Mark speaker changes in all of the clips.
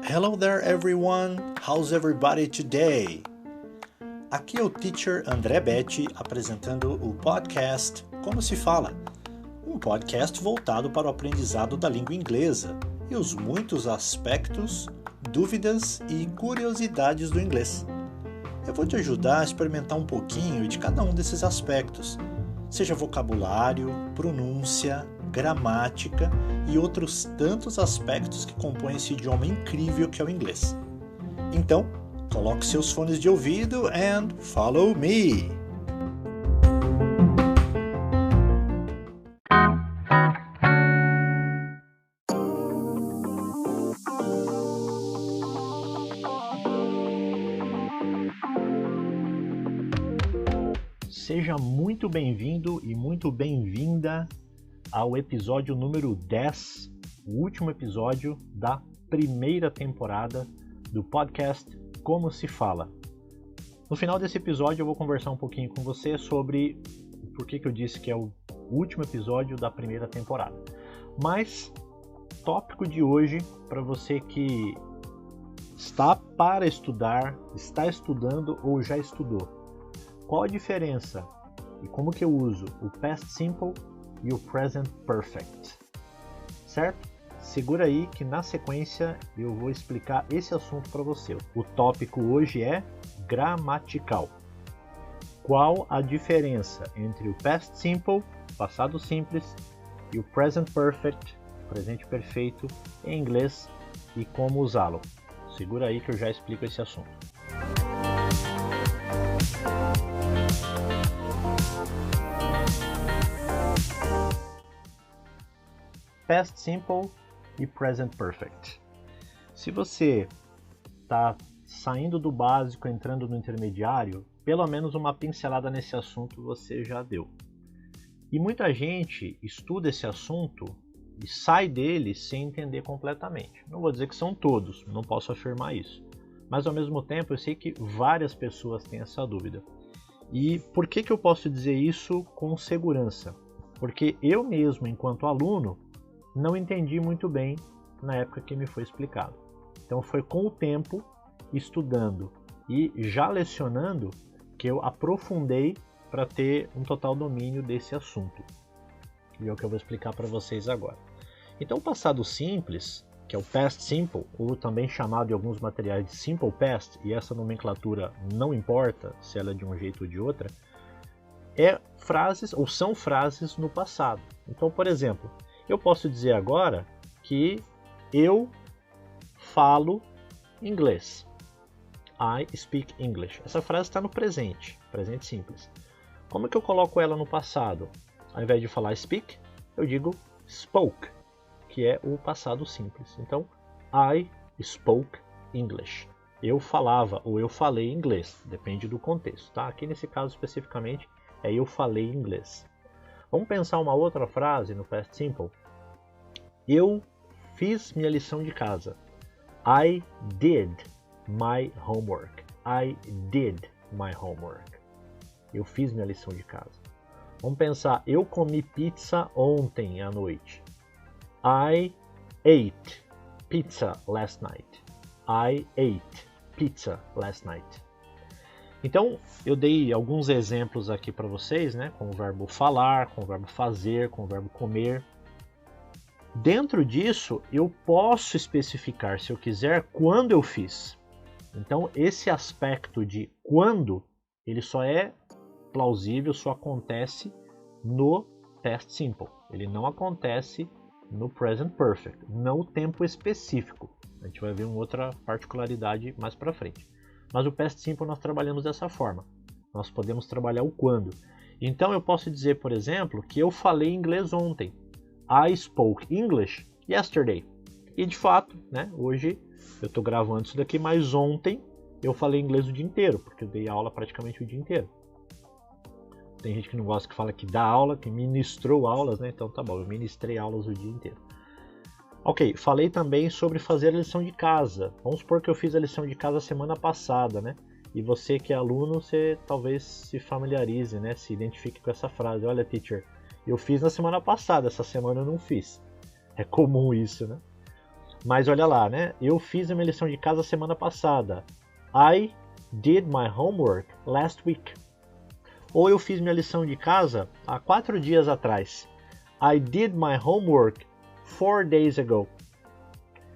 Speaker 1: Hello there everyone, how's everybody today? Aqui é o Teacher André Betti apresentando o podcast Como se Fala, um podcast voltado para o aprendizado da língua inglesa e os muitos aspectos, dúvidas e curiosidades do inglês. Eu vou te ajudar a experimentar um pouquinho de cada um desses aspectos, seja vocabulário, pronúncia, gramática e outros tantos aspectos que compõem esse idioma incrível que é o inglês. Então, coloque seus fones de ouvido and follow me! Seja muito bem-vindo e muito bem-vinda ao episódio número 10, o último episódio da primeira temporada do podcast Como se Fala. No final desse episódio eu vou conversar um pouquinho com você sobre por que eu disse que é o último episódio da primeira temporada. Mas, tópico de hoje, para você que está para estudar, está estudando ou já estudou. Qual a diferença e como que eu uso o Past Simple e o Present Perfect? Certo? Segura aí que na sequência eu vou explicar esse assunto para você. O tópico hoje é gramatical. Qual a diferença entre o Past Simple, passado simples, e o Present Perfect, presente perfeito, em inglês e como usá-lo? Segura aí que eu já explico esse assunto. Past Simple e Present Perfect. Se você está saindo do básico, entrando no intermediário, pelo menos uma pincelada nesse assunto você já deu. E muita gente estuda esse assunto e sai dele sem entender completamente. Não vou dizer que são todos, não posso afirmar isso. Mas ao mesmo tempo eu sei que várias pessoas têm essa dúvida. E por que eu posso dizer isso com segurança? Porque eu mesmo, enquanto aluno, não entendi muito bem na época que me foi explicado. Então foi com o tempo, estudando e já lecionando, que eu aprofundei para ter um total domínio desse assunto. E é o que eu vou explicar para vocês agora. Então o passado simples, que é o Past Simple, ou também chamado em alguns materiais de Simple Past, e essa nomenclatura não importa se ela é de um jeito ou de outra, é frases ou são frases no passado. Então, por exemplo, eu posso dizer agora que eu falo inglês. I speak English. Essa frase está no presente, presente simples. Como é que eu coloco ela no passado? Ao invés de falar speak, eu digo spoke, que é o passado simples. Então, I spoke English. Eu falava ou eu falei inglês, depende do contexto, tá? Aqui nesse caso especificamente é eu falei inglês. Vamos pensar uma outra frase no Past Simple. Eu fiz minha lição de casa. I did my homework. I did my homework. Eu fiz minha lição de casa. Vamos pensar, eu comi pizza ontem à noite. I ate pizza last night. I ate pizza last night. Então, eu dei alguns exemplos aqui para vocês, né, com o verbo falar, com o verbo fazer, com o verbo comer. Dentro disso, eu posso especificar, se eu quiser, quando eu fiz. Então, esse aspecto de quando, ele só é plausível, só acontece no Past Simple. Ele não acontece no Present Perfect, não o tempo específico. A gente vai ver uma outra particularidade mais para frente. Mas o Past Simple nós trabalhamos dessa forma. Nós podemos trabalhar o quando. Então eu posso dizer, por exemplo, que eu falei inglês ontem. I spoke English yesterday. E de fato, né, hoje eu estou gravando isso daqui, mas ontem eu falei inglês o dia inteiro, porque eu dei aula praticamente o dia inteiro. Tem gente que não gosta que fala que dá aula, que ministrou aulas, né? Então tá bom, eu ministrei aulas o dia inteiro. Ok, falei também sobre fazer a lição de casa. Vamos supor que eu fiz a lição de casa semana passada, né? E você que é aluno, você talvez se familiarize, né? Se identifique com essa frase. Olha, teacher, Eu fiz na semana passada, essa semana eu não fiz. É comum isso, né? Mas olha lá, né? Eu fiz a minha lição de casa semana passada. I did my homework last week. Ou eu fiz minha lição de casa há 4 dias atrás. I did my homework 4 days ago.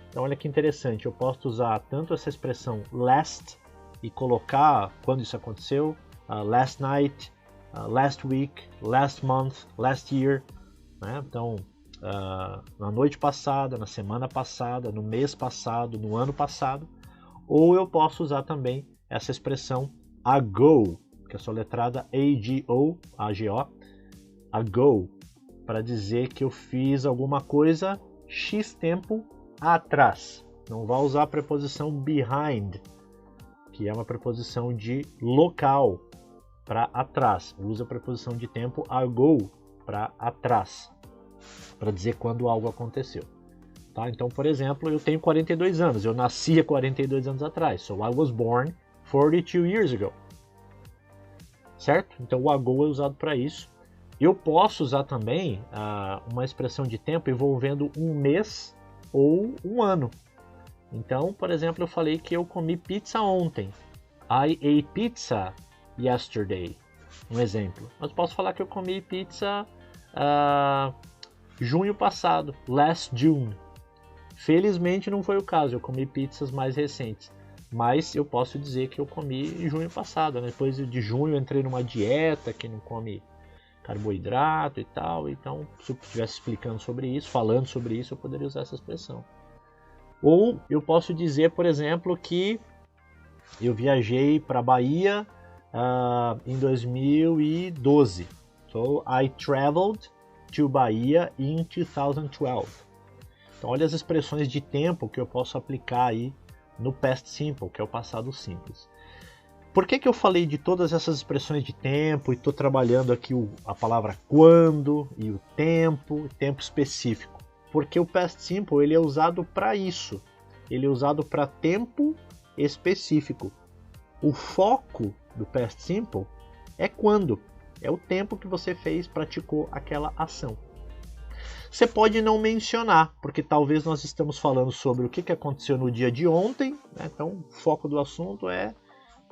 Speaker 1: Então olha que interessante, eu posso usar tanto essa expressão last e colocar quando isso aconteceu, last night, last week, last month, last year, né? Então, na noite passada, na semana passada, no mês passado, no ano passado. Ou eu posso usar também essa expressão ago, que é soletrada A-G-O, A-G-O, ago, para dizer que eu fiz alguma coisa X tempo atrás. Não vai usar a preposição behind, que é uma preposição de local, para atrás. Usa a preposição de tempo ago, para atrás, para dizer quando algo aconteceu. Tá? Então, por exemplo, eu tenho 42 anos. Eu nasci há 42 anos atrás. So I was born 42 years ago. Certo? Então o ago é usado para isso. Eu posso usar também uma expressão de tempo envolvendo um mês ou um ano. Então, por exemplo, eu falei que eu comi pizza ontem. I ate pizza yesterday. Um exemplo. Mas posso falar que eu comi pizza junho passado, last June. Felizmente não foi o caso, eu comi pizzas mais recentes. Mas eu posso dizer que eu comi em junho passado, né? Depois de junho eu entrei numa dieta que não come carboidrato e tal. Então, se eu estivesse explicando sobre isso, falando sobre isso, eu poderia usar essa expressão. Ou eu posso dizer, por exemplo, que eu viajei para a Bahia em 2012. So, I traveled to Bahia in 2012. Então, olha as expressões de tempo que eu posso aplicar aí no past simple, que é o passado simples. Por que eu falei de todas essas expressões de tempo e estou trabalhando aqui a palavra quando e o tempo específico? Porque o past simple ele é usado para isso. Ele é usado para tempo específico. O foco do past simple é quando. É o tempo que você praticou aquela ação. Você pode não mencionar, porque talvez nós estamos falando sobre o que aconteceu no dia de ontem, né? Então o foco do assunto é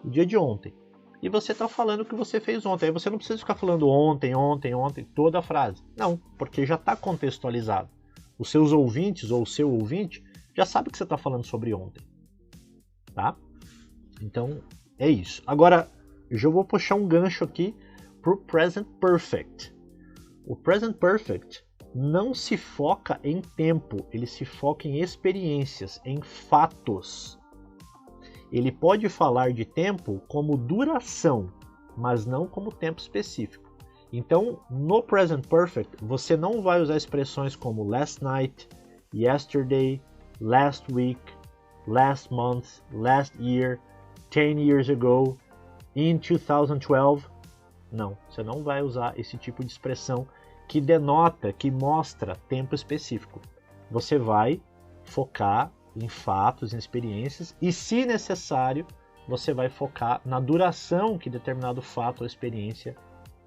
Speaker 1: o dia de ontem. E você está falando o que você fez ontem. Aí você não precisa ficar falando ontem, toda a frase. Não, porque já está contextualizado. Os seus ouvintes ou o seu ouvinte já sabe que você está falando sobre ontem. Tá? Então é isso. Agora, eu já vou puxar um gancho aqui para o Present Perfect. O Present Perfect não se foca em tempo, ele se foca em experiências, em fatos. Ele pode falar de tempo como duração, mas não como tempo específico. Então, no Present Perfect, você não vai usar expressões como last night, yesterday, last week, last month, last year, 10 years ago, in 2012. Não, você não vai usar esse tipo de expressão que denota, que mostra tempo específico. Você vai focar em fatos, em experiências, e se necessário, você vai focar na duração que determinado fato ou experiência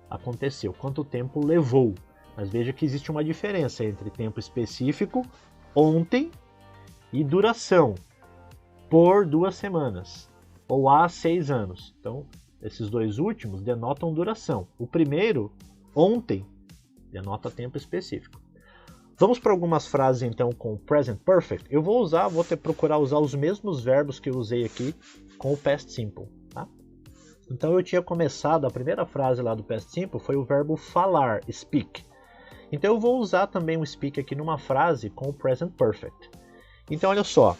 Speaker 1: aconteceu, quanto tempo levou. Mas veja que existe uma diferença entre tempo específico, ontem, e duração, por 2 semanas, ou há 6 anos. Então, esses dois últimos denotam duração. O primeiro, ontem, denota tempo específico. Vamos para algumas frases então com o Present Perfect. Eu vou procurar usar os mesmos verbos que eu usei aqui com o Past Simple. Tá? Então eu tinha começado, a primeira frase lá do Past Simple foi o verbo falar, speak. Então eu vou usar também o speak aqui numa frase com o Present Perfect. Então olha só,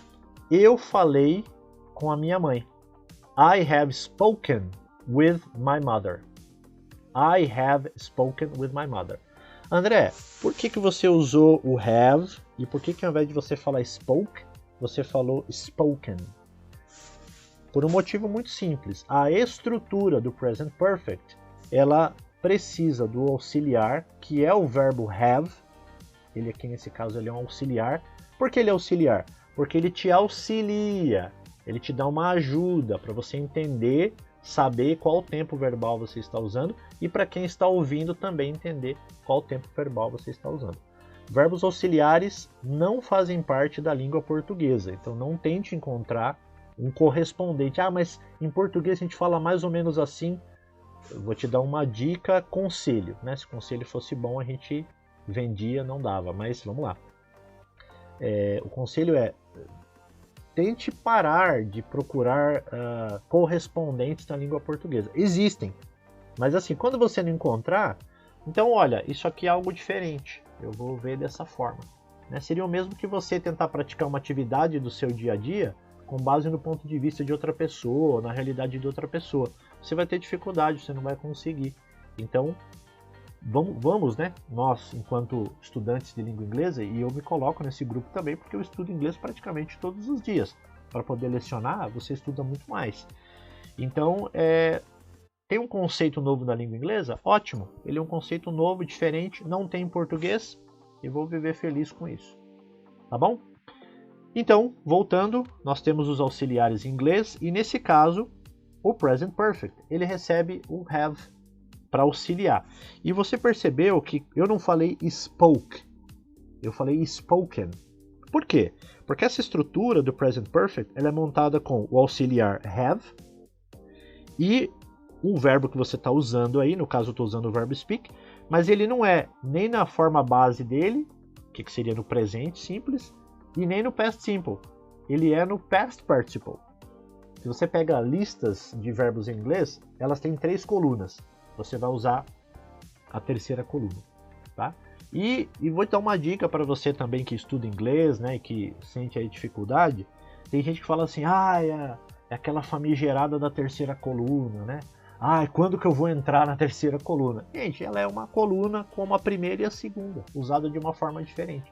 Speaker 1: eu falei com a minha mãe. I have spoken with my mother. I have spoken with my mother. André, por que você usou o have e por que ao invés de você falar spoke, você falou spoken? Por um motivo muito simples. A estrutura do Present Perfect, ela precisa do auxiliar, que é o verbo have. Ele aqui nesse caso ele é um auxiliar. Por que ele é auxiliar? Porque ele te auxilia, ele te dá uma ajuda para você entender saber qual tempo verbal você está usando e para quem está ouvindo também entender qual tempo verbal você está usando. Verbos auxiliares não fazem parte da língua portuguesa, então não tente encontrar um correspondente. Ah, mas em português a gente fala mais ou menos assim. Eu vou te dar uma dica, conselho, né? Se o conselho fosse bom a gente vendia, não dava, mas vamos lá. O conselho é: tente parar de procurar correspondentes na língua portuguesa. Existem, mas assim, quando você não encontrar, então olha, isso aqui é algo diferente, eu vou ver dessa forma. Né? Seria o mesmo que você tentar praticar uma atividade do seu dia a dia com base no ponto de vista de outra pessoa, na realidade de outra pessoa. Você vai ter dificuldade, você não vai conseguir. Então, vamos, né? Nós, enquanto estudantes de língua inglesa, e eu me coloco nesse grupo também, porque eu estudo inglês praticamente todos os dias. Para poder lecionar, você estuda muito mais. Então, tem um conceito novo na língua inglesa? Ótimo! Ele é um conceito novo, diferente, não tem em português, e vou viver feliz com isso. Tá bom? Então, voltando, nós temos os auxiliares em inglês, e nesse caso, o present perfect, ele recebe o have para auxiliar. E você percebeu que eu não falei spoke, eu falei spoken. Por quê? Porque essa estrutura do present perfect ela é montada com o auxiliar have e o verbo que você está usando aí, no caso eu estou usando o verbo speak, mas ele não é nem na forma base dele, que seria no presente simples, e nem no past simple. Ele é no past participle. Se você pega listas de verbos em inglês, elas têm 3 colunas. Você vai usar a terceira coluna, tá? E vou te dar uma dica para você também que estuda inglês, né, que sente aí dificuldade. Tem gente que fala assim, é aquela famigerada da terceira coluna, né? Quando que eu vou entrar na terceira coluna? Gente, ela é uma coluna como a primeira e a segunda, usada de uma forma diferente.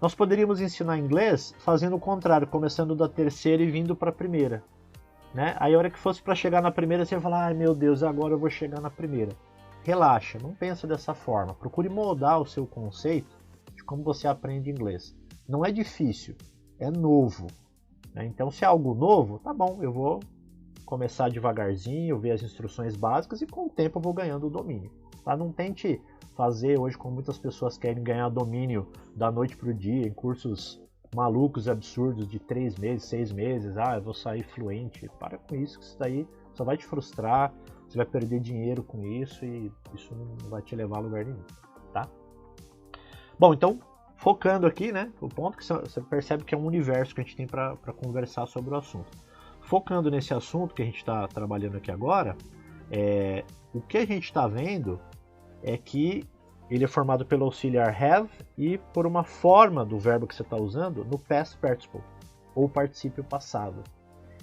Speaker 1: Nós poderíamos ensinar inglês fazendo o contrário, começando da terceira e vindo para a primeira. Né? Aí a hora que fosse para chegar na primeira, você vai falar, meu Deus, agora eu vou chegar na primeira. Relaxa, não pensa dessa forma. Procure moldar o seu conceito de como você aprende inglês. Não é difícil, é novo. Né? Então, se é algo novo, tá bom, eu vou começar devagarzinho, ver as instruções básicas e com o tempo eu vou ganhando o domínio. Tá? Não tente fazer hoje como muitas pessoas querem ganhar domínio da noite para o dia em cursos malucos, absurdos de 3 meses, 6 meses, eu vou sair fluente. Para com isso, que isso daí só vai te frustrar, você vai perder dinheiro com isso e isso não vai te levar a lugar nenhum, tá? Bom, então, focando aqui, né, o ponto que você percebe que é um universo que a gente tem para conversar sobre o assunto. Focando nesse assunto que a gente está trabalhando aqui agora, o que a gente está vendo é que ele é formado pelo auxiliar have e por uma forma do verbo que você está usando no past participle, ou particípio passado.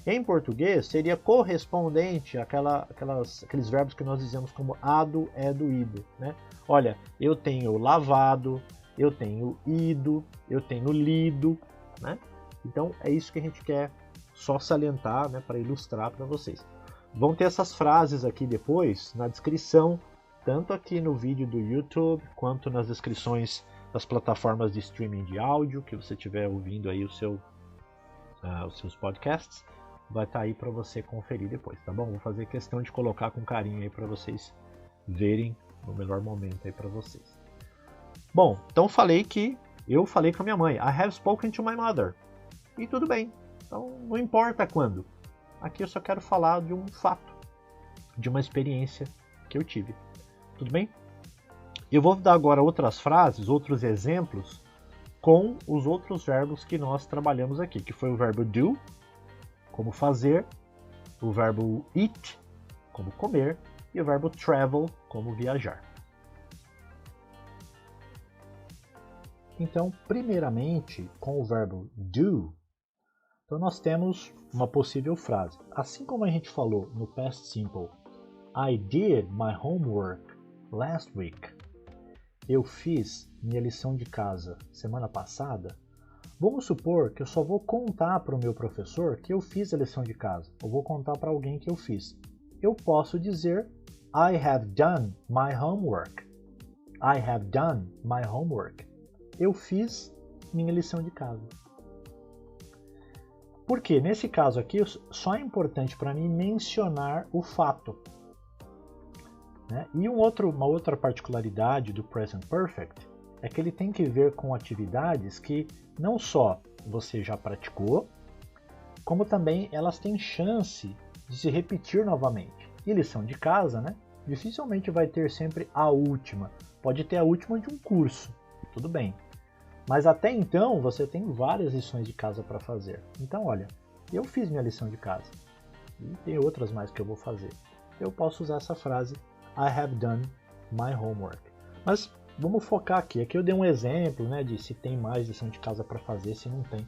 Speaker 1: Em português, seria correspondente àqueles verbos que nós dizemos como ado, edo, ido. Né? Olha, eu tenho lavado, eu tenho ido, eu tenho lido. Né? Então, é isso que a gente quer só salientar, né, para ilustrar para vocês. Vão ter essas frases aqui depois na descrição, tanto aqui no vídeo do YouTube, quanto nas descrições das plataformas de streaming de áudio, que você estiver ouvindo aí os seus podcasts, vai estar aí para você conferir depois, tá bom? Vou fazer questão de colocar com carinho aí para vocês verem no melhor momento aí para vocês. Bom, então eu falei com a minha mãe, I have spoken to my mother. E tudo bem, então não importa quando. Aqui eu só quero falar de um fato, de uma experiência que eu tive. Tudo bem? Eu vou dar agora outras frases, outros exemplos com os outros verbos que nós trabalhamos aqui, que foi o verbo do, como fazer, o verbo eat, como comer, e o verbo travel, como viajar. Então, primeiramente, com o verbo do, então nós temos uma possível frase. Assim como a gente falou no past simple, I did my homework last week. Eu fiz minha lição de casa semana passada. Vamos supor que eu só vou contar para o meu professor que eu fiz a lição de casa. Eu vou contar para alguém que eu fiz. Eu posso dizer I have done my homework. I have done my homework. Eu fiz minha lição de casa. Porque nesse caso aqui só é importante para mim mencionar o fato. Né? E uma outra particularidade do Present Perfect é que ele tem que ver com atividades que não só você já praticou, como também elas têm chance de se repetir novamente. E lição de casa, né? Dificilmente vai ter sempre a última. Pode ter a última de um curso, tudo bem. Mas até então você tem várias lições de casa para fazer. Então olha, eu fiz minha lição de casa. E tem outras mais que eu vou fazer. Eu posso usar essa frase, I have done my homework. Mas vamos focar aqui. Aqui eu dei um exemplo, né, de se tem mais lição de casa para fazer, se não tem.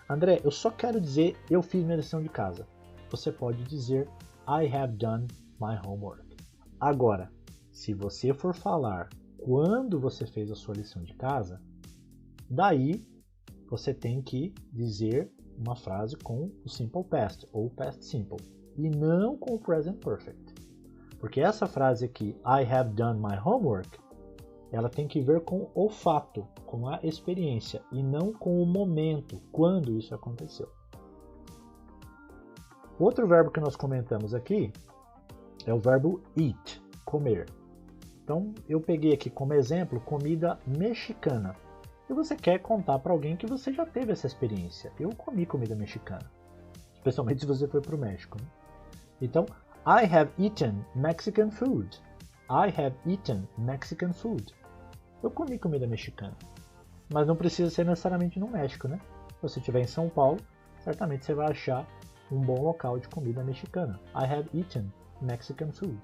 Speaker 1: André, eu só quero dizer eu fiz minha lição de casa. Você pode dizer I have done my homework. Agora, se você for falar quando você fez a sua lição de casa, daí você tem que dizer uma frase com o simple past ou past simple e não com o present perfect. Porque essa frase aqui, I have done my homework, ela tem que ver com o fato, com a experiência e não com o momento, quando isso aconteceu. Outro verbo que nós comentamos aqui é o verbo eat, comer. Então eu peguei aqui como exemplo comida mexicana. E você quer contar para alguém que você já teve essa experiência. Eu comi comida mexicana, especialmente se você foi para o México. Né? Então, I have eaten Mexican food. I have eaten Mexican food. Eu comi comida mexicana. Mas não precisa ser necessariamente no México, né? Se você estiver em São Paulo, certamente você vai achar um bom local de comida mexicana. I have eaten Mexican food.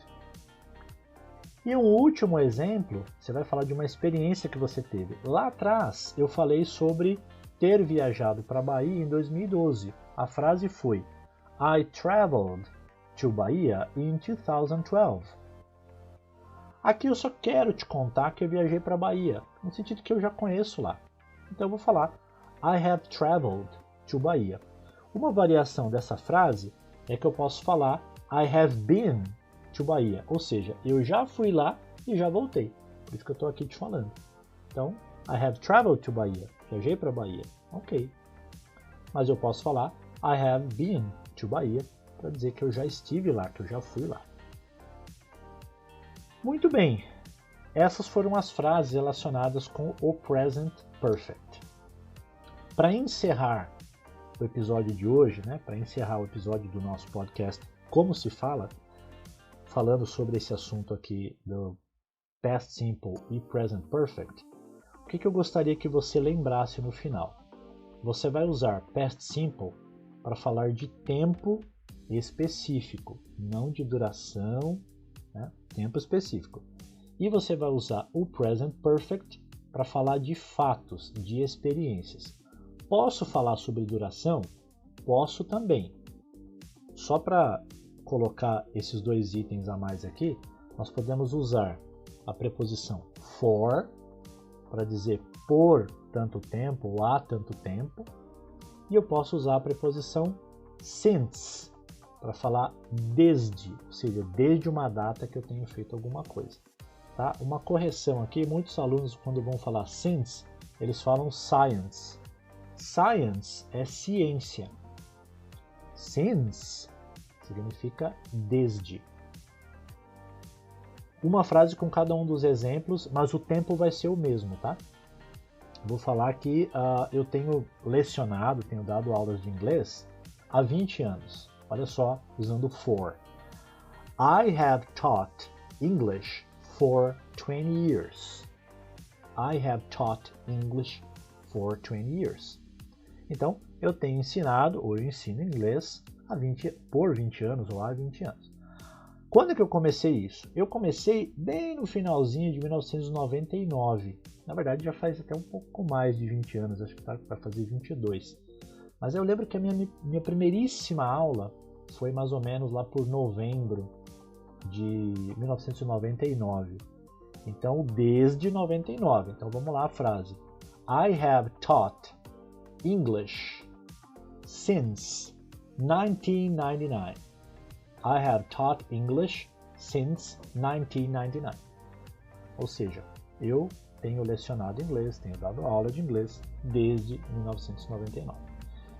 Speaker 1: E um último exemplo, você vai falar de uma experiência que você teve. Lá atrás, eu falei sobre ter viajado para a Bahia em 2012. A frase foi I traveled to Bahia in 2012. Aqui eu só quero te contar que eu viajei para a Bahia, no sentido que eu já conheço lá. Então eu vou falar I have traveled to Bahia. Uma variação dessa frase é que eu posso falar I have been to Bahia, ou seja, eu já fui lá e já voltei. Por isso que eu estou aqui te falando. Então, I have traveled to Bahia. Viajei para Bahia. Ok. Mas eu posso falar I have been to Bahia para dizer que eu já estive lá, que eu já fui lá. Muito bem. Essas foram as frases relacionadas com o Present Perfect. Para encerrar o episódio de hoje, né, para encerrar o episódio do nosso podcast Como se fala, falando sobre esse assunto aqui do Past Simple e Present Perfect, o que eu gostaria que você lembrasse no final? Você vai usar Past Simple para falar de tempo específico, não de duração, né? Tempo específico. E você vai usar o Present Perfect para falar de fatos, de experiências. Posso falar sobre duração? Posso também. Só para colocar esses dois itens a mais aqui, nós podemos usar a preposição for para dizer por tanto tempo ou há tanto tempo, e eu posso usar a preposição since para falar desde, ou seja, desde uma data que eu tenho feito alguma coisa. Tá? Uma correção aqui, muitos alunos quando vão falar since, eles falam science. Science é ciência. Since significa desde. Uma frase com cada um dos exemplos, mas o tempo vai ser o mesmo, tá? Vou falar que eu tenho lecionado, tenho dado aulas de inglês há 20 anos. Olha só, usando for. I have taught English for 20 years. I have taught English for 20 years. Então, eu tenho ensinado, ou eu ensino inglês por 20 anos ou há 20 anos. Quando é que eu comecei isso? Eu comecei bem no finalzinho de 1999. Na verdade, já faz até um pouco mais de 20 anos, acho que vai fazer 22. Mas eu lembro que a minha primeiríssima aula foi mais ou menos lá por novembro de 1999. Então, desde 99. Então, vamos lá a frase. I have taught English since 1999. I have taught English since 1999. Ou seja, eu tenho lecionado inglês, tenho dado aula de inglês desde 1999.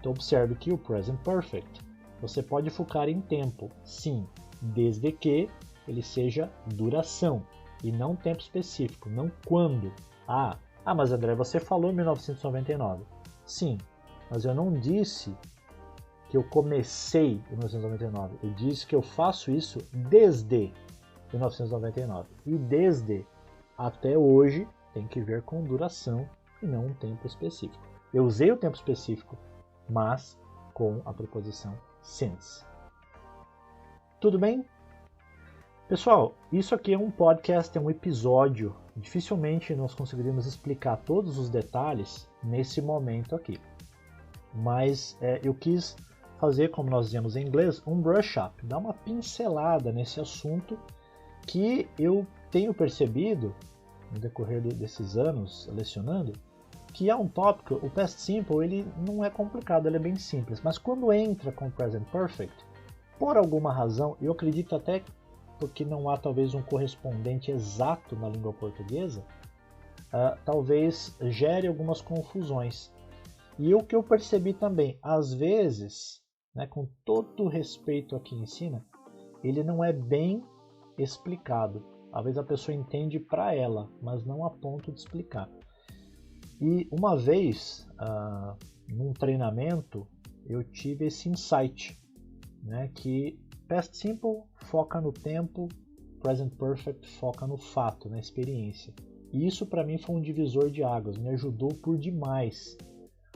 Speaker 1: Então observe que o Present Perfect, você pode focar em tempo, sim, desde que ele seja duração e não tempo específico, não quando. Mas André, você falou 1999. Sim, mas eu não disse que eu comecei em 1999. Eu disse que eu faço isso desde 1999. E desde até hoje tem que ver com duração e não um tempo específico. Eu usei o tempo específico, mas com a preposição since. Tudo bem? Pessoal, isso aqui é um podcast, é um episódio. Dificilmente nós conseguiríamos explicar todos os detalhes nesse momento aqui. Mas eu quis fazer, como nós dizemos em inglês, um brush up, dar uma pincelada nesse assunto que eu tenho percebido no decorrer desses anos lecionando, que é um tópico, o past simple, ele não é complicado, ele é bem simples, mas quando entra com o present perfect, por alguma razão, eu acredito até porque não há talvez um correspondente exato na língua portuguesa, talvez gere algumas confusões. E o que eu percebi também, às vezes, né, com todo o respeito aqui em cima, ele não é bem explicado. Às vezes a pessoa entende para ela, mas não a ponto de explicar. E uma vez, num treinamento, eu tive esse insight, né, que past simple foca no tempo, present perfect foca no fato, na experiência. E isso para mim foi um divisor de águas, me ajudou por demais,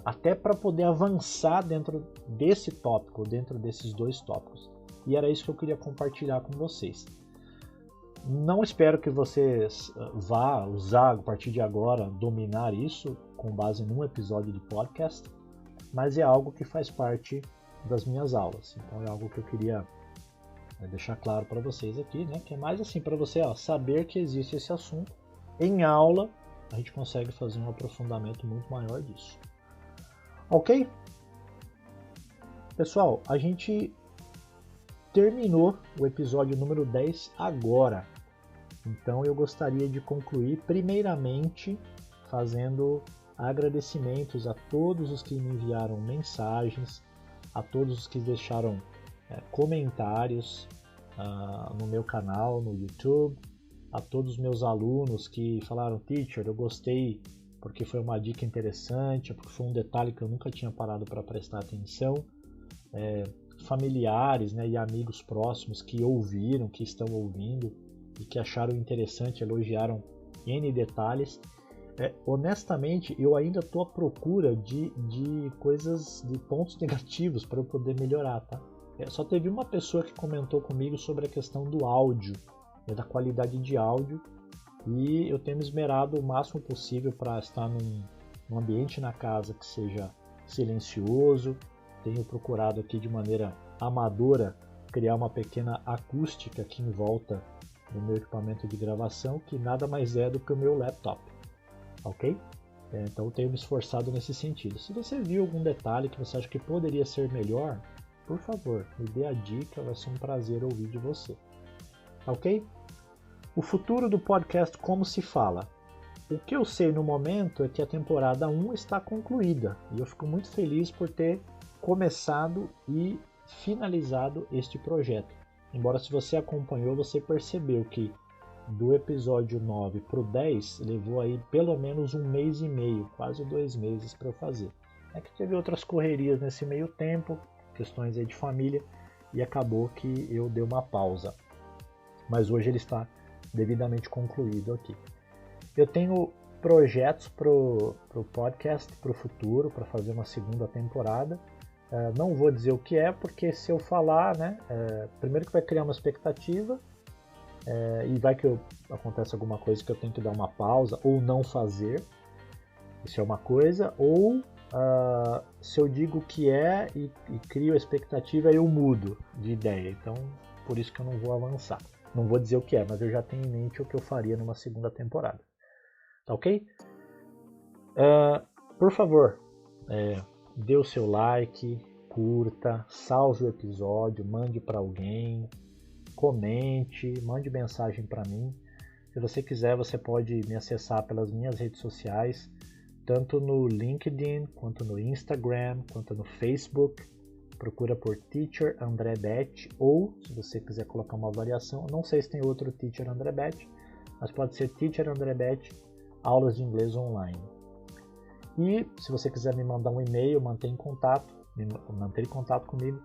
Speaker 1: até para poder avançar dentro desse tópico, dentro desses dois tópicos. E era isso que eu queria compartilhar com vocês. Não espero que vocês vá usar, a partir de agora, dominar isso com base num episódio de podcast, mas é algo que faz parte das minhas aulas. Então é algo que eu queria deixar claro para vocês aqui, né? Que é mais assim para você saber que existe esse assunto. Em aula a gente consegue fazer um aprofundamento muito maior disso. Ok? Pessoal, a gente terminou o episódio número 10 agora. Então eu gostaria de concluir primeiramente fazendo agradecimentos a todos os que me enviaram mensagens, a todos os que deixaram comentários no meu canal, no YouTube, a todos os meus alunos que falaram, teacher, eu gostei porque foi uma dica interessante, porque foi um detalhe que eu nunca tinha parado para prestar atenção, familiares, né, e amigos próximos que ouviram, que estão ouvindo e que acharam interessante, elogiaram N detalhes. Honestamente, eu ainda estou à procura de coisas, de pontos negativos para eu poder melhorar, tá? Só teve uma pessoa que comentou comigo sobre a questão do áudio, da qualidade de áudio, e eu tenho me esmerado o máximo possível para estar num ambiente na casa que seja silencioso. Tenho procurado aqui de maneira amadora criar uma pequena acústica aqui em volta do meu equipamento de gravação, que nada mais é do que o meu laptop, ok? Então eu tenho me esforçado nesse sentido. Se você viu algum detalhe que você acha que poderia ser melhor, por favor, me dê a dica, vai ser um prazer ouvir de você, ok? O futuro do podcast Como Se Fala. O que eu sei no momento é que a temporada 1 está concluída e eu fico muito feliz por ter começado e finalizado este projeto. Embora, se você acompanhou, você percebeu que do episódio 9 para o 10 levou aí pelo menos 1 mês e meio, quase 2 meses para eu fazer. É que teve outras correrias nesse meio tempo, questões aí de família, e acabou que eu dei uma pausa. Mas hoje ele está devidamente concluído aqui. Eu tenho projetos para o podcast, para o futuro, para fazer uma segunda temporada. Não vou dizer o que é, porque se eu falar, né, primeiro que vai criar uma expectativa, e vai que acontece alguma coisa que eu tenho que dar uma pausa ou não fazer, isso é uma coisa, ou se eu digo o que é e crio a expectativa, eu mudo de ideia, então por isso que eu não vou avançar. Não vou dizer o que é, mas eu já tenho em mente o que eu faria numa segunda temporada. Tá ok? Por favor, dê o seu like, curta, salve o episódio, mande para alguém, comente, mande mensagem para mim. Se você quiser, você pode me acessar pelas minhas redes sociais, tanto no LinkedIn, quanto no Instagram, quanto no Facebook. Procura por Teacher André Bet, ou se você quiser colocar uma variação, não sei se tem outro Teacher André Bet, mas pode ser Teacher André Bet, aulas de inglês online. E se você quiser me mandar um e-mail, manter em contato comigo,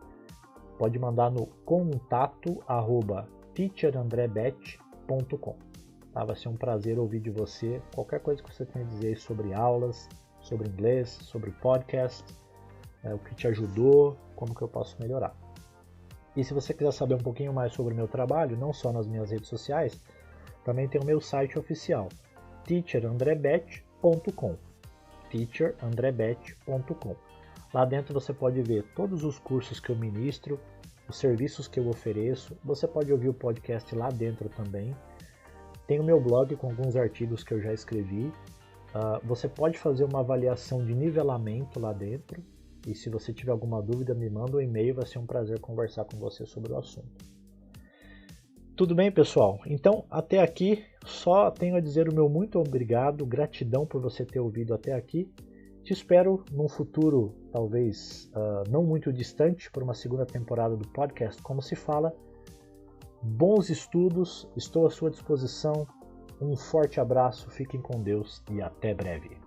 Speaker 1: pode mandar no contato@teacherandrebet.com. Tá? Vai ser um prazer ouvir de você qualquer coisa que você tenha a dizer sobre aulas, sobre inglês, sobre podcast, o que te ajudou, como que eu posso melhorar. E se você quiser saber um pouquinho mais sobre o meu trabalho, não só nas minhas redes sociais, também tem o meu site oficial, teacherandrebet.com. teacherandrebet.com. Lá dentro você pode ver todos os cursos que eu ministro, os serviços que eu ofereço. Você pode ouvir o podcast lá dentro também. Tem o meu blog com alguns artigos que eu já escrevi. Você pode fazer uma avaliação de nivelamento lá dentro. E se você tiver alguma dúvida, me manda um e-mail. Vai ser um prazer conversar com você sobre o assunto. Tudo bem, pessoal? Então, até aqui, só tenho a dizer o meu muito obrigado, gratidão por você ter ouvido até aqui. Te espero num futuro, talvez não muito distante, por uma segunda temporada do podcast Como Se Fala. Bons estudos, estou à sua disposição. Um forte abraço, fiquem com Deus e até breve.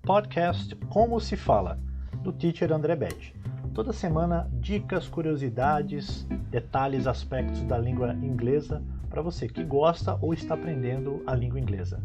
Speaker 1: Podcast Como Se Fala, do Teacher André Bet. Toda semana, dicas, curiosidades, detalhes, aspectos da língua inglesa para você que gosta ou está aprendendo a língua inglesa.